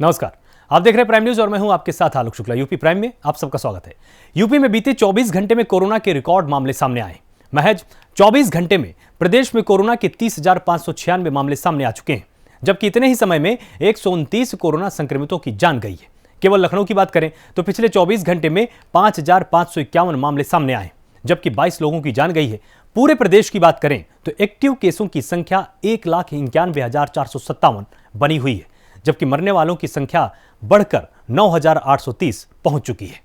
नमस्कार। आप देख रहे हैं प्राइम न्यूज और मैं हूं आपके साथ आलोक शुक्ला। यूपी प्राइम में आप सबका स्वागत है। यूपी में बीते 24 घंटे में कोरोना के रिकॉर्ड मामले सामने आए। महज 24 घंटे में प्रदेश में कोरोना के 30,596 मामले सामने आ चुके हैं, जबकि इतने ही समय में 129 कोरोना संक्रमितों की जान गई है। केवल लखनऊ की बात करें तो पिछले 24 घंटे में 5,551 मामले सामने आए, जबकि 22 लोगों की जान गई है। पूरे प्रदेश की बात करें तो एक्टिव केसों की संख्या 1,91,457 बनी हुई है, जबकि मरने वालों की संख्या बढ़कर 9,830 पहुंच चुकी है।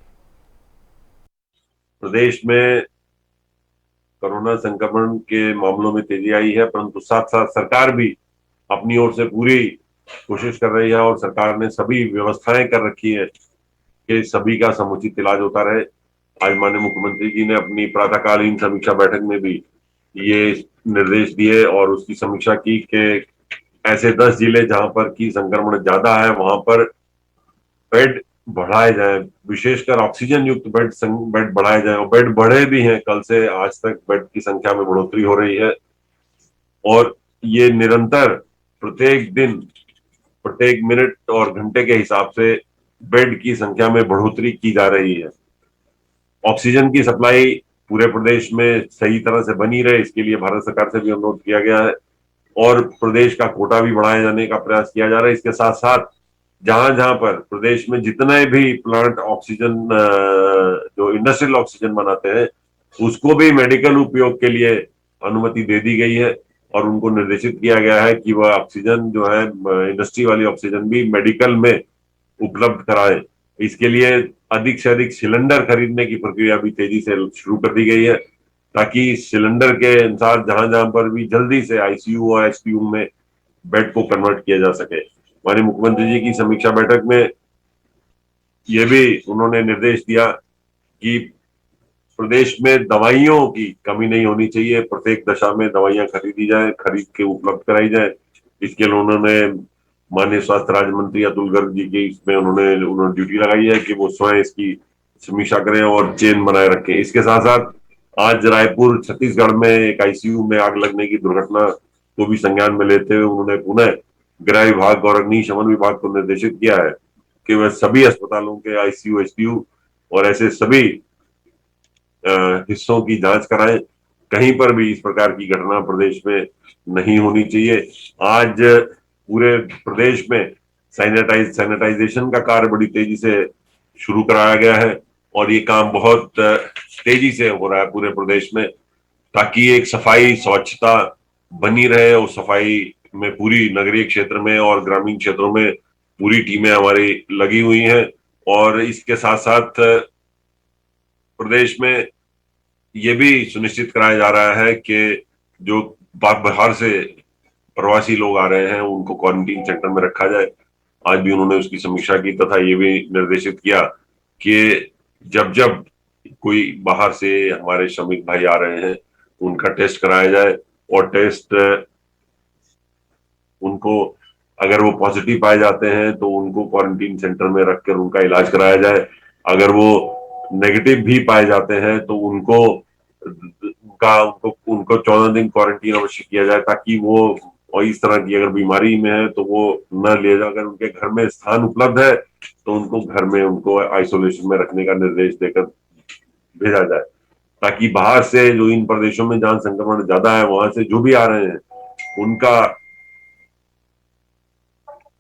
प्रदेश में कोरोना संक्रमण के मामलों में तेजी आई है, परंतु साथ साथ सरकार भी अपनी ओर से पूरी कोशिश कर रही है और सरकार ने सभी व्यवस्थाएं कर रखी है कि सभी का समुचित इलाज होता रहे। आज माननीय मुख्यमंत्री जी ने अपनी प्रातःकालीन समीक्षा बैठक में भी ये निर्देश दिए और उसकी समीक्षा की कि ऐसे 10 जिले जहां पर की संक्रमण ज्यादा है वहां पर बेड बढ़ाए जाए, विशेषकर ऑक्सीजन युक्त बेड बढ़ाए जाए। और बेड बढ़े भी हैं, कल से आज तक बेड की संख्या में बढ़ोतरी हो रही है और ये निरंतर प्रत्येक दिन, प्रत्येक मिनट और घंटे के हिसाब से बेड की संख्या में बढ़ोतरी की जा रही है। ऑक्सीजन की सप्लाई पूरे प्रदेश में सही तरह से बनी रहे, इसके लिए भारत सरकार से भी अनुरोध किया गया है और प्रदेश का कोटा भी बढ़ाए जाने का प्रयास किया जा रहा है। इसके साथ साथ जहां जहां पर प्रदेश में जितने भी प्लांट ऑक्सीजन, जो इंडस्ट्रियल ऑक्सीजन बनाते हैं, उसको भी मेडिकल उपयोग के लिए अनुमति दे दी गई है और उनको निर्देशित किया गया है कि वह ऑक्सीजन जो है, इंडस्ट्री वाली ऑक्सीजन भी मेडिकल में उपलब्ध कराएं। इसके लिए अधिक से अधिक सिलेंडर खरीदने की प्रक्रिया भी तेजी से शुरू कर दी गई है, ताकि सिलेंडर के अनुसार जहां जहां पर भी जल्दी से आईसीयू और एचपीयू में बेड को कन्वर्ट किया जा सके। माननीय मुख्यमंत्री जी की समीक्षा बैठक में ये भी उन्होंने निर्देश दिया कि प्रदेश में दवाइयों की कमी नहीं होनी चाहिए, प्रत्येक दशा में दवाइयां खरीदी जाए, खरीद के उपलब्ध कराई जाए। इसके लिए उन्होंने माननीय स्वास्थ्य राज्य मंत्री अतुल गर्ग जी की इसमें उन्होंने ड्यूटी लगाई है कि वो स्वयं इसकी समीक्षा करें और चेन बनाए रखें। इसके साथ साथ आज रायपुर छत्तीसगढ़ में एक आईसीयू में आग लगने की दुर्घटना को भी संज्ञान में लेते हुए उन्होंने पुनः गृह विभाग और अग्निशमन विभाग को निर्देशित किया है कि वह सभी अस्पतालों के आईसीयू, एचपीयू और ऐसे सभी हिस्सों की जांच कराएं। कहीं पर भी इस प्रकार की घटना प्रदेश में नहीं होनी चाहिए। आज पूरे प्रदेश में सैनिटाइजेशन का कार्य बड़ी तेजी से शुरू कराया गया है और ये काम बहुत तेजी से हो रहा है पूरे प्रदेश में, ताकि एक सफाई स्वच्छता बनी रहे। और सफाई में पूरी नगरीय क्षेत्र में और ग्रामीण क्षेत्रों में पूरी टीमें हमारी लगी हुई हैं और इसके साथ साथ प्रदेश में ये भी सुनिश्चित कराया जा रहा है कि जो बाहर से प्रवासी लोग आ रहे हैं उनको क्वारंटीन सेंटर में रखा जाए। आज भी उन्होंने उसकी समीक्षा की तथा ये भी निर्देशित किया कि जब जब कोई बाहर से हमारे श्रमिक भाई आ रहे हैं उनका टेस्ट कराया जाए और टेस्ट उनको अगर वो पॉजिटिव पाए जाते हैं तो उनको क्वारंटीन सेंटर में रखकर उनका इलाज कराया जाए। अगर वो नेगेटिव भी पाए जाते हैं तो उनको 14 दिन क्वारंटीन अवश्य किया जाए, ताकि वो और इस तरह की अगर बीमारी में है तो वो न ले जाए। अगर उनके घर में स्थान उपलब्ध है तो उनको घर में उनको आइसोलेशन में रखने का निर्देश देकर भेजा जाए, ताकि बाहर से जो इन प्रदेशों में जहां संक्रमण ज्यादा है वहां से जो भी आ रहे हैं उनका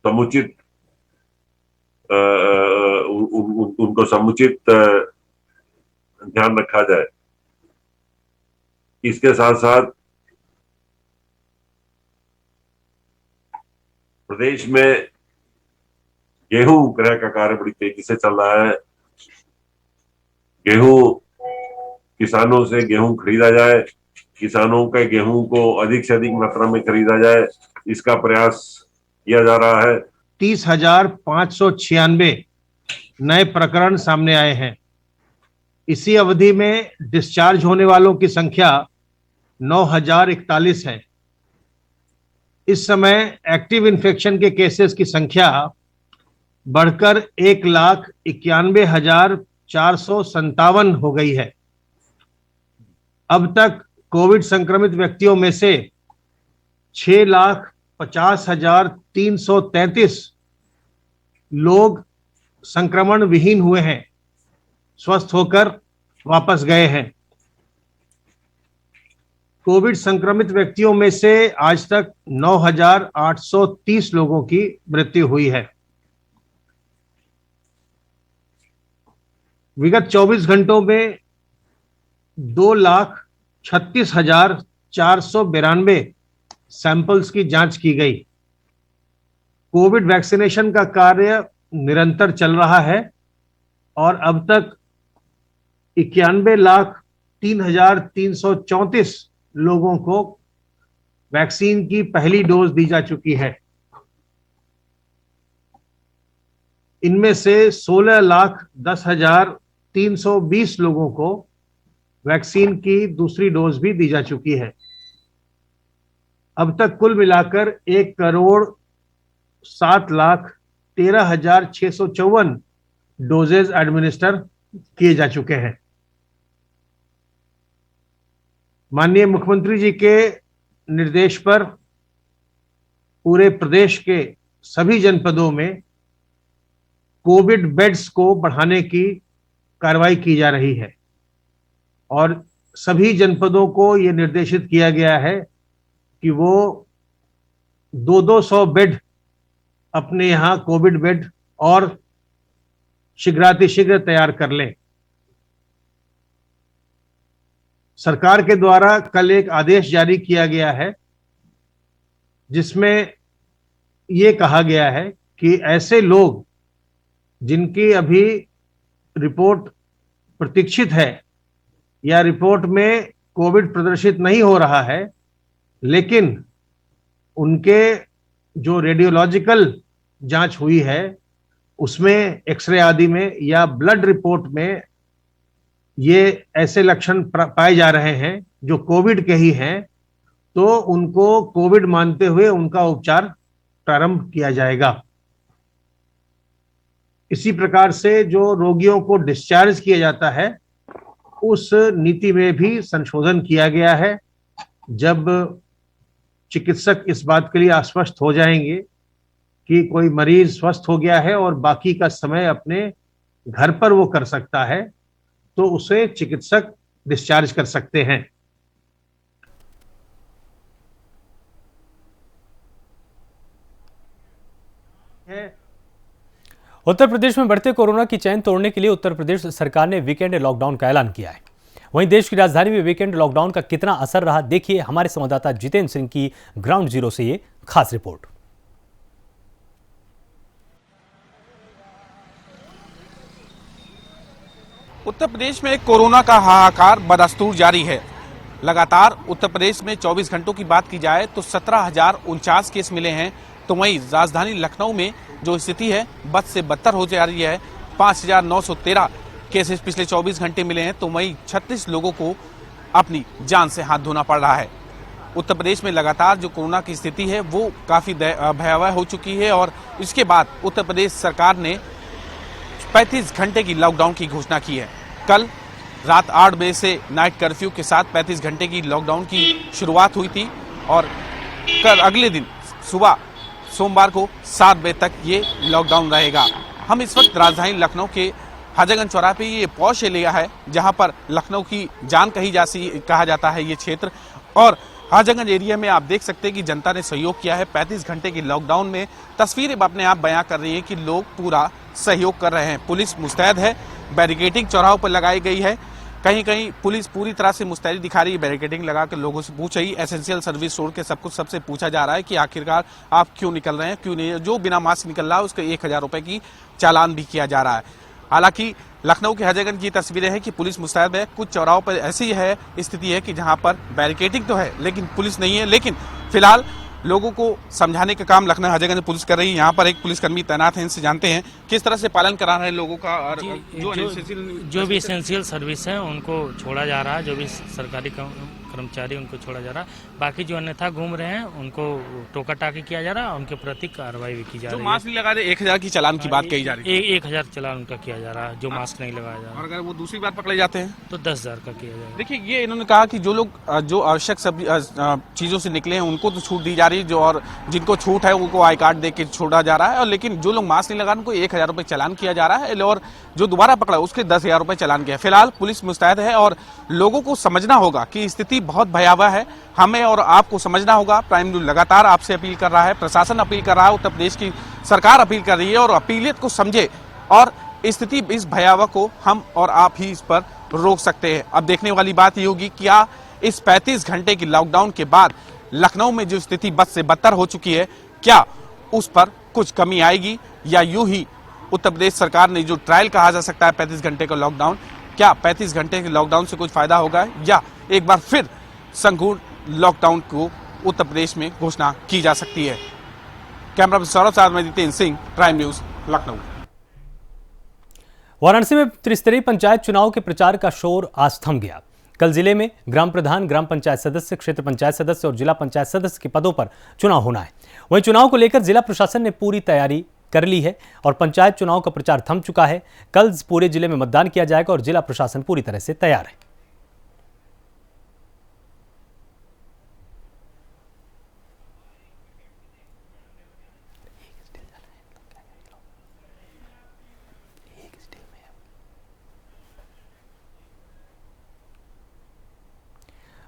समुचित उनको समुचित ध्यान रखा जाए। इसके साथ साथ प्रदेश में गेहूं क्रय का कार्य बड़ी तेजी से चल रहा है। गेहूं किसानों से गेहूं खरीदा जाए, किसानों के गेहूं को अधिक से अधिक मात्रा में खरीदा जाए, इसका प्रयास किया जा रहा है। 30,596 नए प्रकरण सामने आए हैं। इसी अवधि में डिस्चार्ज होने वालों की संख्या 9,041 है। इस समय एक्टिव इन्फेक्शन के केसेस की संख्या बढ़कर 1,91,457 हो गई है। अब तक कोविड संक्रमित व्यक्तियों में से 6,50,333 लोग संक्रमण विहीन हुए हैं, स्वस्थ होकर वापस गए हैं। कोविड संक्रमित व्यक्तियों में से आज तक 9,830 लोगों की मृत्यु हुई है। विगत 24 घंटों में 2,36,492 सैंपल्स की जांच की गई। कोविड वैक्सीनेशन का कार्य निरंतर चल रहा है और अब तक 91,03,334 लोगों को वैक्सीन की पहली डोज दी जा चुकी है। इनमें से 16,10,320 लोगों को वैक्सीन की दूसरी डोज भी दी जा चुकी है। अब तक कुल मिलाकर 1,07,13,654 डोजेज एडमिनिस्टर किए जा चुके हैं। माननीय मुख्यमंत्री जी के निर्देश पर पूरे प्रदेश के सभी जनपदों में कोविड बेड्स को बढ़ाने की कार्रवाई की जा रही है और सभी जनपदों को यह निर्देशित किया गया है कि वो 200 बेड अपने यहां कोविड बेड और शीघ्रातिशीघ्र तैयार कर लें। सरकार के द्वारा कल एक आदेश जारी किया गया है जिसमें यह कहा गया है कि ऐसे लोग जिनकी अभी रिपोर्ट प्रतीक्षित है या रिपोर्ट में कोविड प्रदर्शित नहीं हो रहा है, लेकिन उनके जो रेडियोलॉजिकल जांच हुई है उसमें एक्सरे आदि में या ब्लड रिपोर्ट में ये ऐसे लक्षण पाए जा रहे हैं जो कोविड के ही हैं, तो उनको कोविड मानते हुए उनका उपचार प्रारंभ किया जाएगा। इसी प्रकार से जो रोगियों को डिस्चार्ज किया जाता है उस नीति में भी संशोधन किया गया है। जब चिकित्सक इस बात के लिए आश्वस्त हो जाएंगे कि कोई मरीज स्वस्थ हो गया है और बाकी का समय अपने घर पर वो कर सकता है, तो उसे चिकित्सक डिस्चार्ज कर सकते हैं। उत्तर प्रदेश में बढ़ते कोरोना की चैन तोड़ने के लिए उत्तर प्रदेश सरकार ने वीकेंड लॉकडाउन का ऐलान किया है। वहीं देश की राजधानी में वीकेंड लॉकडाउन का कितना असर रहा, देखिए हमारे संवाददाता जितेंद्र सिंह की ग्राउंड जीरो से ये खास रिपोर्ट। उत्तर प्रदेश में कोरोना का हाहाकार बदस्तूर जारी है। लगातार उत्तर प्रदेश में 24 घंटों की बात की जाए तो 17,049 केस मिले हैं, तो वहीं राजधानी लखनऊ में जो स्थिति है बद से बदतर हो जा रही है। 5,913 केसेस पिछले 24 घंटे मिले हैं, तो वहीं 36 लोगों को अपनी जान से हाथ धोना पड़ रहा है। उत्तर प्रदेश में लगातार जो कोरोना की स्थिति है वो काफी भयावह हो चुकी है और इसके बाद उत्तर प्रदेश सरकार ने 35 घंटे की लॉकडाउन की घोषणा की है। कल रात 8 बजे से नाइट कर्फ्यू के साथ 35 घंटे की लॉकडाउन की शुरुआत हुई थी और कल अगले दिन सुबह सोमवार को 7 बजे तक ये लॉकडाउन रहेगा। हम इस वक्त राजधानी लखनऊ के हाजागंज चौराहे पे ये पॉश एरिया है जहां पर लखनऊ की जान कहा जाता है ये क्षेत्र, और हाजागंज एरिया में आप देख सकते हैं कि जनता ने सहयोग किया है। 35 घंटे की लॉकडाउन में तस्वीरें अपने आप बयां कर रही है कि लोग पूरा सहयोग कर रहे हैं। पुलिस मुस्तैद है, बैरिकेडिंग चौराहों पर लगाई गई है, कहीं कहीं पुलिस पूरी तरह से मुस्तैदी दिखा रही है, बैरिकेडिंग लगा कर लोगों से पूछ रही। एसेंशियल सर्विस छोड़ के सब कुछ सबसे पूछा जा रहा है कि आखिरकार आप क्यों निकल रहे हैं, क्यों नहीं। जो बिना मास्क निकल रहा है उसका 1,000 रुपए की चालान भी किया जा रहा है। हालांकि लखनऊ के हाजागंज की तस्वीरें हैं कि पुलिस मुस्तैद है। कुछ चौराहों पर ऐसी है स्थिति है कि जहां पर बैरिकेडिंग तो है लेकिन पुलिस नहीं है, लेकिन फिलहाल लोगों को समझाने का काम लखनऊ हाजागंज पुलिस कर रही है। यहाँ पर एक पुलिसकर्मी तैनात है, इनसे जानते हैं किस तरह से पालन करा रहे हैं लोगों का। और जो भी एसेंशियल सर्विस है उनको छोड़ा जा रहा है, जो भी सरकारी काम कर्मचारी उनको छोड़ा जा रहा। बाकी जो अन्यथा घूम रहे हैं उनको टोका टाकी किया जा रहा है, उनके प्रति कार्रवाई भी की जा जो रही मास्क नहीं लगा रहे 1000 की चालान की बात कही जा रही है। 1000 चालान उनका किया जा रहा है जो मास्क नहीं लगाया जा और रहा, अगर वो दूसरी बार पकड़े जाते हैं तो 10,000 का किया जाएगा। देखिए ये इन्होंने कहा कि जो लोग जो आवश्यक सब चीज़ों से निकले हैं उनको तो छूट दी जा रही है, जो और जिनको छूट है उनको आई कार्ड दे के छोड़ा जा रहा है, और लेकिन जो लोग मास्क नहीं लगा उनको 1000 रुपये चालान किया जा रहा है, और जो दोबारा पकड़ा उसके 10,000 रुपये चालान किया। फिलहाल पुलिस मुस्तैद है और लोगों को समझना होगा कि स्थिति बहुत भयावह है। हमें और आपको समझना होगा। प्राइम न्यूज़ लगातार आपसे अपील कर रहा है, प्रशासन अपील कर रहा है, उत्तर प्रदेश की सरकार अपील कर रही है, और अपीलियत को समझे और स्थिति इस भयावह को हम और आप ही इस पर रोक सकते हैं। अब देखने वाली बात ये होगी क्या इस 35 घंटे की लॉकडाउन के बाद लखनऊ में जो स्थिति बद से बदतर हो चुकी है, क्या उस पर कुछ कमी आएगी, या यूं ही उत्तर प्रदेश सरकार ने जो ट्रायल कहा जा सकता है 35 घंटे का लॉकडाउन, क्या 35 घंटे के लॉकडाउन से कुछ फायदा होगा, या एक बार फिर संपूर्ण लॉकडाउन को उत्तर प्रदेश में घोषणा की जा सकती है। कैमरा सौरभ साथ में जितेंद्र सिंह, प्राइम न्यूज, लखनऊ। वाराणसी में त्रिस्तरीय पंचायत चुनाव के प्रचार का शोर आज थम गया। कल जिले में ग्राम प्रधान, ग्राम पंचायत सदस्य, क्षेत्र पंचायत सदस्य और जिला पंचायत सदस्य के पदों पर चुनाव होना है। वहीं चुनाव को लेकर जिला प्रशासन ने पूरी तैयारी कर ली है और पंचायत चुनाव का प्रचार थम चुका है। कल पूरे जिले में मतदान किया जाएगा और जिला प्रशासन पूरी तरह से तैयार है।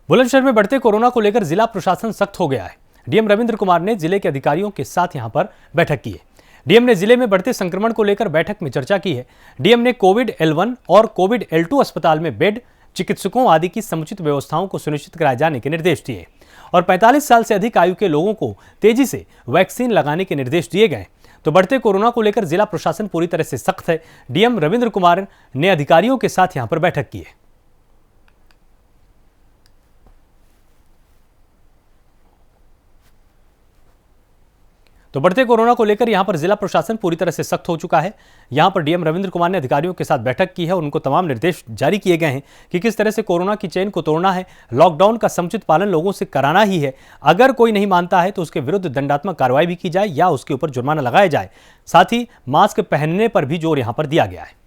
बुलंदशहर में बढ़ते कोरोना को लेकर जिला प्रशासन सख्त हो गया है। डीएम रविंद्र कुमार ने जिले के अधिकारियों के साथ यहां पर बैठक की है। डीएम ने जिले में बढ़ते संक्रमण को लेकर बैठक में चर्चा की है। डीएम ने कोविड L1 और कोविड L2 अस्पताल में बेड, चिकित्सकों आदि की समुचित व्यवस्थाओं को सुनिश्चित कराए जाने के निर्देश दिए और 45 साल से अधिक आयु के लोगों को तेजी से वैक्सीन लगाने के निर्देश दिए गए। तो बढ़ते कोरोना को लेकर जिला प्रशासन पूरी तरह से सख्त है। डीएम रविंद्र कुमार ने अधिकारियों के साथ यहां पर बैठक की है। तो बढ़ते कोरोना को लेकर यहां पर जिला प्रशासन पूरी तरह से सख्त हो चुका है। यहां पर डीएम रविंद्र कुमार ने अधिकारियों के साथ बैठक की है और उनको तमाम निर्देश जारी किए गए हैं कि किस तरह से कोरोना की चेन को तोड़ना है। लॉकडाउन का समुचित पालन लोगों से कराना ही है। अगर कोई नहीं मानता है तो उसके विरुद्ध दंडात्मक कार्रवाई भी की जाए या उसके ऊपर जुर्माना लगाया जाए। साथ ही मास्क पहनने पर भी जोर यहां पर दिया गया है।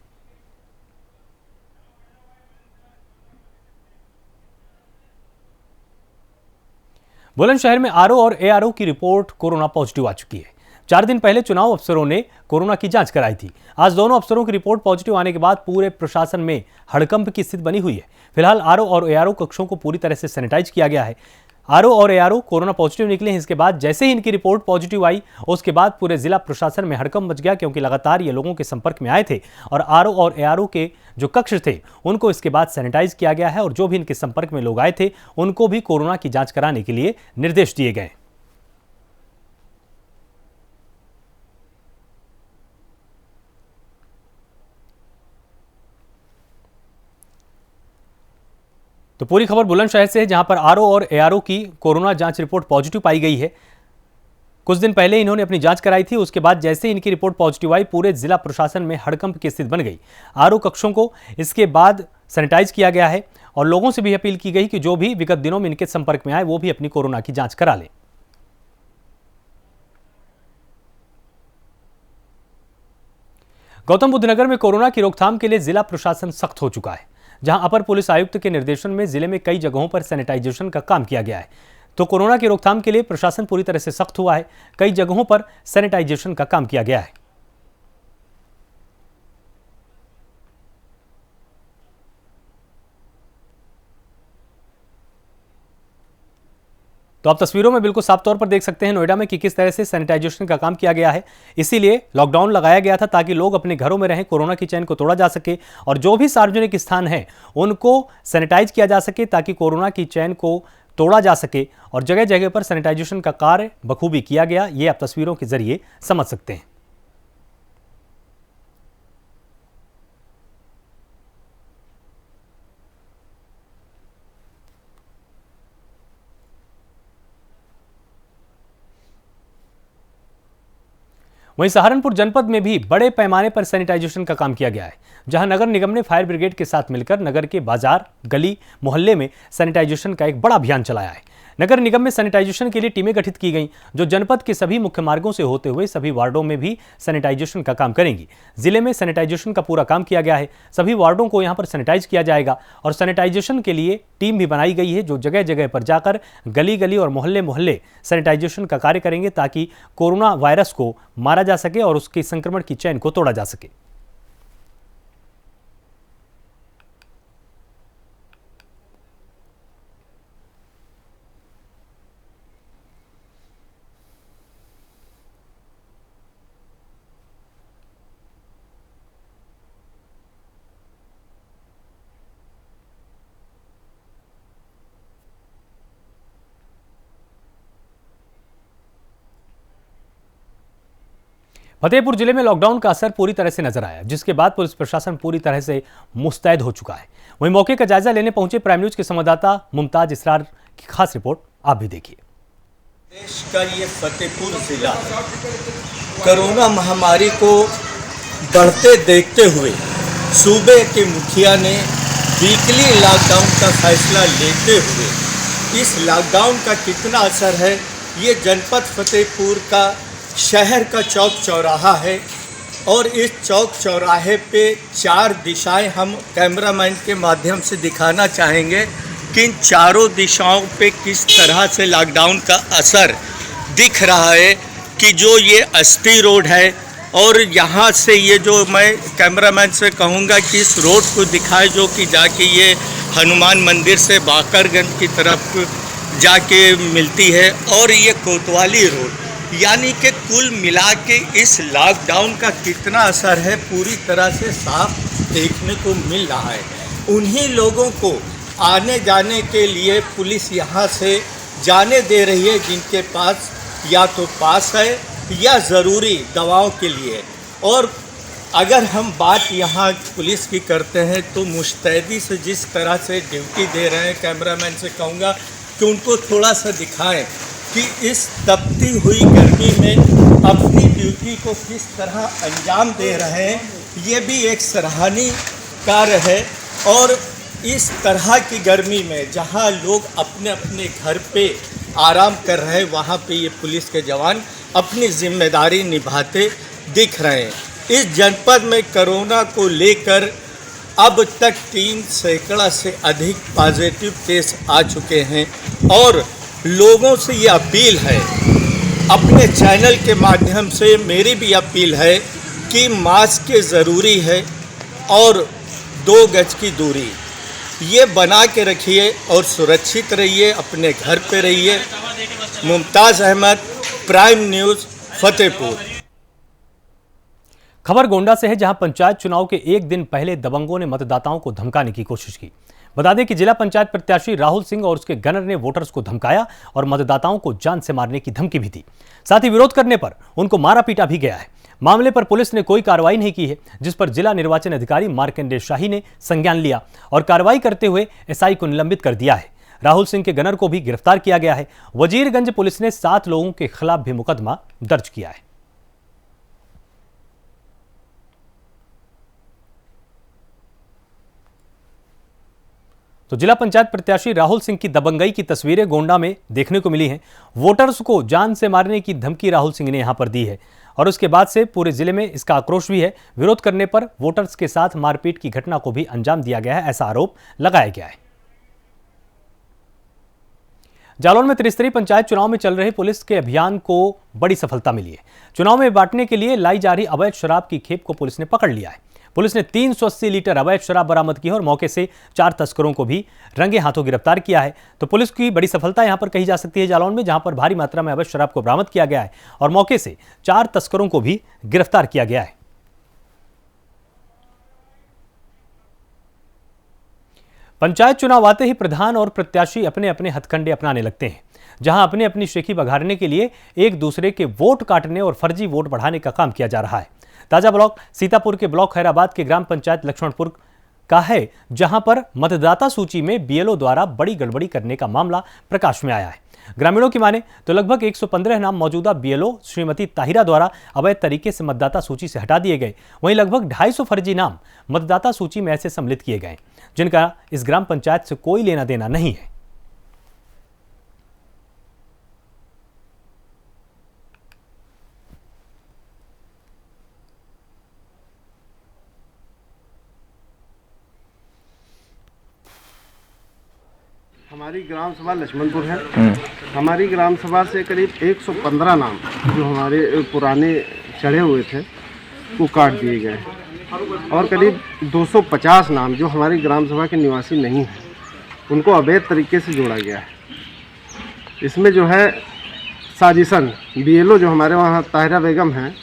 बुलंदशहर में आरओ और एआरओ की रिपोर्ट कोरोना पॉजिटिव आ चुकी है। 4 दिन पहले चुनाव अफसरों ने कोरोना की जांच कराई थी। आज दोनों अफसरों की रिपोर्ट पॉजिटिव आने के बाद पूरे प्रशासन में हड़कंप की स्थिति बनी हुई है। फिलहाल आरओ और एआरओ कक्षों को पूरी तरह से सैनिटाइज किया गया है। आरओ और एआरओ कोरोना पॉजिटिव निकले हैं। इसके बाद जैसे ही इनकी रिपोर्ट पॉजिटिव आई उसके बाद पूरे जिला प्रशासन में हड़कंप मच गया, क्योंकि लगातार ये लोगों के संपर्क में आए थे और आरओ और एआरओ के जो कक्ष थे उनको इसके बाद सैनिटाइज किया गया है और जो भी इनके संपर्क में लोग आए थे उनको भी कोरोना की जांच कराने के लिए निर्देश दिए गए। तो पूरी खबर बुलंदशहर से है, जहां पर आरओ और एआरओ की कोरोना जांच रिपोर्ट पॉजिटिव पाई गई है। कुछ दिन पहले इन्होंने अपनी जांच कराई थी। उसके बाद जैसे इनकी रिपोर्ट पॉजिटिव आई पूरे जिला प्रशासन में हड़कंप की स्थिति बन गई। आरओ कक्षों को इसके बाद सैनिटाइज किया गया है और लोगों से भी अपील की गई कि जो भी विगत दिनों में इनके संपर्क में आए वो भी अपनी कोरोना की जांच करा लें। गौतम बुद्ध नगर में कोरोना की रोकथाम के लिए जिला प्रशासन सख्त हो चुका है, जहां अपर पुलिस आयुक्त के निर्देशन में जिले में कई जगहों पर सैनिटाइजेशन का काम किया गया है। तो कोरोना की रोकथाम के लिए प्रशासन पूरी तरह से सख्त हुआ है। कई जगहों पर सैनिटाइजेशन का काम किया गया है। तो आप तस्वीरों में बिल्कुल साफ तौर पर देख सकते हैं नोएडा में कि किस तरह से सैनिटाइजेशन का काम किया गया है। इसीलिए लॉकडाउन लगाया गया था ताकि लोग अपने घरों में रहें, कोरोना की चेन को तोड़ा जा सके और जो भी सार्वजनिक स्थान हैं उनको सैनिटाइज किया जा सके ताकि कोरोना की चेन को तोड़ा जा सके। और जगह जगह पर सैनिटाइजेशन का कार्य बखूबी किया गया, ये आप तस्वीरों के जरिए समझ सकते हैं। वहीं सहारनपुर जनपद में भी बड़े पैमाने पर सैनिटाइजेशन का काम किया गया है, जहां नगर निगम ने फायर ब्रिगेड के साथ मिलकर नगर के बाजार, गली, मोहल्ले में सैनिटाइजेशन का एक बड़ा अभियान चलाया है। नगर निगम में सैनिटाइजेशन के लिए टीमें गठित की गई, जो जनपद के सभी मुख्य मार्गों से होते हुए सभी वार्डों में भी सैनिटाइजेशन का काम करेंगी। जिले में सैनिटाइजेशन का पूरा काम किया गया है, सभी वार्डों को यहां पर सैनिटाइज किया जाएगा और सैनिटाइजेशन के लिए टीम भी बनाई गई है, जो जगह जगह पर जाकर गली गली और मोहल्ले मोहल्ले सैनिटाइजेशन का कार्य करेंगे, ताकि कोरोना वायरस को मारा जा सके और उसके संक्रमण की चेन को तोड़ा जा सके। फतेहपुर जिले में लॉकडाउन का असर पूरी तरह से नजर आया, जिसके बाद पुलिस प्रशासन पूरी तरह से मुस्तैद हो चुका है। वहीं मौके का जायजा लेने पहुंचे प्राइम न्यूज के संवाददाता मुमताज इसरार की खास रिपोर्ट आप भी देखिए। देश का ये फतेहपुर जिला कोरोना महामारी को बढ़ते देखते हुए सूबे के मुखिया ने वीकली लॉकडाउन का फैसला लेते हुए इस लॉकडाउन का कितना असर है, ये जनपद फतेहपुर का शहर का चौक चौराहा है और इस चौक चौराहे पे 4 दिशाएं हम कैमरामैन के माध्यम से दिखाना चाहेंगे कि इन चारों दिशाओं पे किस तरह से लॉकडाउन का असर दिख रहा है। कि जो ये एसटी रोड है और यहाँ से ये जो मैं कैमरामैन से कहूँगा कि इस रोड को दिखाए, जो कि जाके ये हनुमान मंदिर से बाकरगंज की तरफ जाके मिलती है, और ये कोतवाली रोड, यानी कि कुल मिला के इस लॉकडाउन का कितना असर है पूरी तरह से साफ देखने को मिल रहा है। उन्हीं लोगों को आने जाने के लिए पुलिस यहाँ से जाने दे रही है जिनके पास या तो पास है या ज़रूरी दवाओं के लिए। और अगर हम बात यहाँ पुलिस की करते हैं तो मुस्तैदी से जिस तरह से ड्यूटी दे रहे हैं, कैमरामैन से कहूँगा कि उनको थोड़ा सा दिखाएं कि इस तपती हुई गर्मी में अपनी ड्यूटी को किस तरह अंजाम दे रहे हैं, ये भी एक सराहनीय कार्य है। और इस तरह की गर्मी में जहां लोग अपने अपने घर पे आराम कर रहे हैं, वहां पे ये पुलिस के जवान अपनी जिम्मेदारी निभाते दिख रहे हैं। इस जनपद में कोरोना को लेकर अब तक 3 सैकड़ा से अधिक पॉजिटिव केस आ चुके हैं और लोगों से ये अपील है, अपने चैनल के माध्यम से मेरी भी अपील है कि मास्क ज़रूरी है और 2 गज की दूरी ये बना के रखिए और सुरक्षित रहिए, अपने घर पे रहिए। Mumtaz Ahmad, Prime News, Fatehpur. खबर गोंडा से है, जहां पंचायत चुनाव के एक दिन पहले दबंगों ने मतदाताओं को धमकाने की कोशिश की। बता दें कि जिला पंचायत प्रत्याशी राहुल सिंह और उसके गनर ने वोटर्स को धमकाया और मतदाताओं को जान से मारने की धमकी भी दी। साथ ही विरोध करने पर उनको मारा पीटा भी गया है। मामले पर पुलिस ने कोई कार्रवाई नहीं की है, जिस पर जिला निर्वाचन अधिकारी मार्कंडेय शाही ने संज्ञान लिया और कार्रवाई करते हुए एसआई को निलंबित कर दिया है। राहुल सिंह के गनर को भी गिरफ्तार किया गया है। वजीरगंज पुलिस ने 7 लोगों के खिलाफ भी मुकदमा दर्ज किया है। तो जिला पंचायत प्रत्याशी राहुल सिंह की दबंगई की तस्वीरें गोंडा में देखने को मिली हैं। वोटर्स को जान से मारने की धमकी राहुल सिंह ने यहां पर दी है और उसके बाद से पूरे जिले में इसका आक्रोश भी है। विरोध करने पर वोटर्स के साथ मारपीट की घटना को भी अंजाम दिया गया है, ऐसा आरोप लगाया गया है। जालौन में त्रिस्तरीय पंचायत चुनाव में चल रहे पुलिस के अभियान को बड़ी सफलता मिली है। चुनाव में बांटने के लिए लाई जा रही अवैध शराब की खेप को पुलिस ने पकड़ लिया है। पुलिस ने 380 लीटर अवैध शराब बरामद की है और मौके से 4 तस्करों को भी रंगे हाथों गिरफ्तार किया है। तो पुलिस की बड़ी सफलता यहां पर कही जा सकती है जालौन में, जहां पर भारी मात्रा में अवैध शराब को बरामद किया गया है और मौके से 4 तस्करों को भी गिरफ्तार किया गया है। पंचायत चुनाव आते ही प्रधान और प्रत्याशी अपने अपने हथकंडे अपनाने लगते हैं, जहां अपने अपनी शेखी बघारने के लिए एक दूसरे के वोट काटने और फर्जी वोट बढ़ाने का काम किया जा रहा है। ताजा ब्लॉक सीतापुर के ब्लॉक खैराबाद के ग्राम पंचायत लक्ष्मणपुर का है, जहां पर मतदाता सूची में बीएलओ द्वारा बड़ी गड़बड़ी करने का मामला प्रकाश में आया है। ग्रामीणों की माने तो लगभग 115 नाम मौजूदा बीएलओ श्रीमती ताहिरा द्वारा अवैध तरीके से मतदाता सूची से हटा दिए गए। वहीं लगभग 250 फर्जी नाम मतदाता सूची में ऐसे सम्मिलित किए गए जिनका इस ग्राम पंचायत से कोई लेना देना नहीं है। हमारी ग्राम सभा लक्ष्मणपुर है। हमारी ग्राम सभा से करीब 115 नाम जो हमारे पुराने चढ़े हुए थे वो काट दिए गए और करीब 250 नाम जो हमारी ग्राम सभा के निवासी नहीं हैं उनको अवैध तरीके से जोड़ा गया है। इसमें जो है साजिशन बीएलओ जो हमारे वहाँ ताहिरा बेगम हैं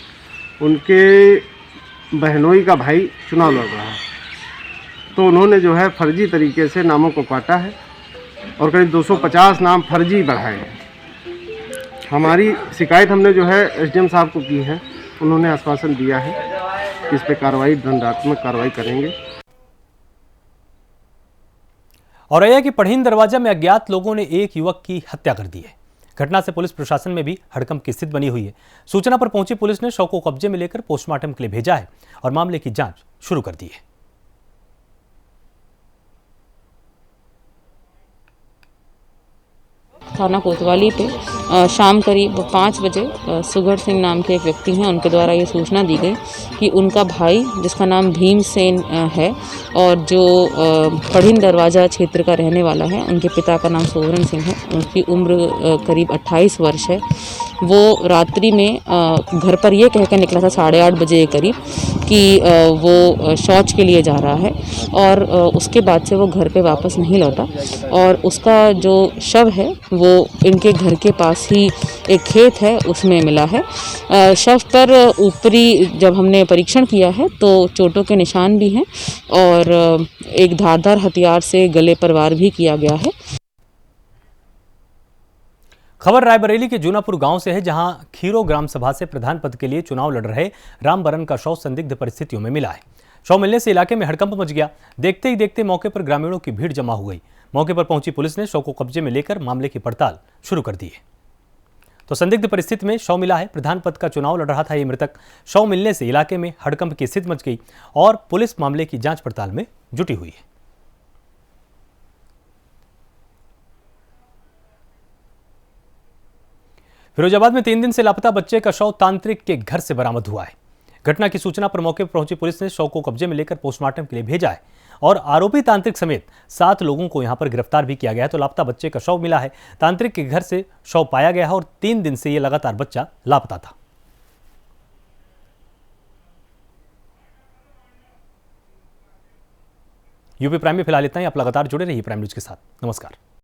उनके बहनोई का भाई चुनाव लड़ रहा है, तो उन्होंने जो है फर्जी तरीके से नामों को काटा है और करीब 250 नाम फर्जी बढ़ाए हैं। हमारी शिकायत हमने जो है एसडीएम साहब को की है, उन्होंने आश्वासन दिया है कि इस पर कार्रवाई दंडात्मक कार्रवाई करेंगे। औरैया के पढ़ीन दरवाजा में अज्ञात लोगों ने एक युवक की हत्या कर दी है। घटना से पुलिस प्रशासन में भी हड़कंप की स्थिति बनी हुई है। सूचना पर पहुंची पुलिस ने शव को कब्जे में लेकर पोस्टमार्टम के लिए भेजा है और मामले की जांच शुरू कर दी है। थाना कोतवाली पे शाम करीब 5 बजे सुगर सिंह नाम के एक व्यक्ति हैं, उनके द्वारा ये सूचना दी गई कि उनका भाई जिसका नाम भीमसेन है और जो पढ़ीन दरवाजा क्षेत्र का रहने वाला है, उनके पिता का नाम सोवरन सिंह है, उनकी उम्र करीब 28 वर्ष है। वो रात्रि में घर पर ये कहकर निकला था 8:30 बजे के करीब कि वो शौच के लिए जा रहा है और उसके बाद से वो घर पे वापस नहीं लौटा और उसका जो शव है वो इनके घर के पास ही एक खेत है उसमें मिला है। शव पर ऊपरी जब हमने परीक्षण किया है तो चोटों के निशान भी हैं और एक धारदार हथियार से गले पर वार भी किया गया है। खबर रायबरेली के जूनापुर गांव से है, जहां खीरो ग्राम सभा से प्रधान पद के लिए चुनाव लड़ रहे राम बरन का शव संदिग्ध परिस्थितियों में मिला है। शव मिलने से इलाके में हड़कंप मच गया। देखते ही देखते मौके पर ग्रामीणों की भीड़ जमा हो गई। मौके पर पहुंची पुलिस ने शव को कब्जे में लेकर मामले की पड़ताल शुरू कर दी है। तो संदिग्ध परिस्थिति में शव मिला है। प्रधान पद का चुनाव लड़ रहा था ये मृतक। शव मिलने से इलाके में हड़कंप की स्थिति मच गई और पुलिस मामले की जांच पड़ताल में जुटी हुई है। फिरोजाबाद में 3 दिन से लापता बच्चे का शव तांत्रिक के घर से बरामद हुआ है। घटना की सूचना पर मौके पर पहुंची पुलिस ने शव को कब्जे में लेकर पोस्टमार्टम के लिए भेजा है और आरोपी तांत्रिक समेत 7 लोगों को यहां पर गिरफ्तार भी किया गया है। तो लापता बच्चे का शव मिला है। तांत्रिक के घर से शव पाया गया है और 3 दिन से यह लगातार बच्चा लापता था। यूपी प्राइम में फिलहाल इतना ही। आप लगातार जुड़े रहिए प्राइम न्यूज के साथ। नमस्कार।